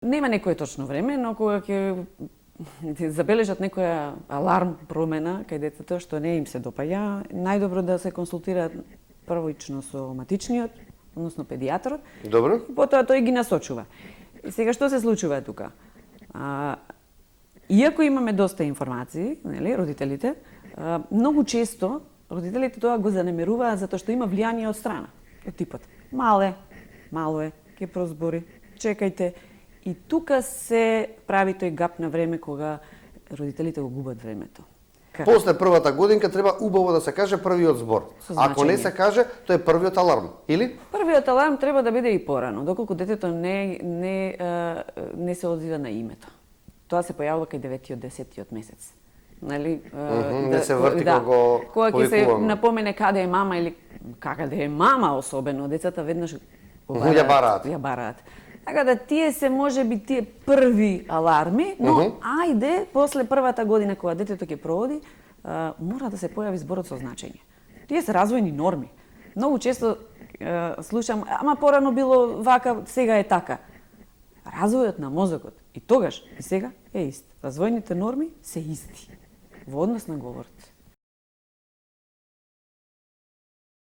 Нема некое точно време, но кога ќе забележат некоја аларм промена кај детето што не им се допаѓа, најдобро да се консултираат првично со матичниот, односно педијатрот. Добро. Потоа тој ги насочува. И сега што се случува тука? Иако имаме доста информации, нели, родителите, многу често родителите тоа го занемеруваат затоа што има влијание од страна. Од типот: мало е, ќе прозбори, чекајте. И тука се прави тој гап на време кога родителите го губат времето. После првата годинка треба убаво да се каже првиот збор. Ако не се каже, тоа е првиот аларм, или? Првиот аларм треба да биде и порано, доколку детето не се одзива на името. Тоа се појавува кај 9-тиот, 10-тиот месец. Нали, не се врти кога ќе се напомене каде е мама или каде е мама, особено децата веднаш ја бараат. Така да тие се можеби тие први аларми, но ајде после првата година кога детето ќе проводи, мора да се појави зборот со значење. Тие се развојни норми. Многу често слушам: ама порано било вака, сега е така. Развојот на мозокот и тогаш и сега е ист. Развојните норми се исти во однос на говорот.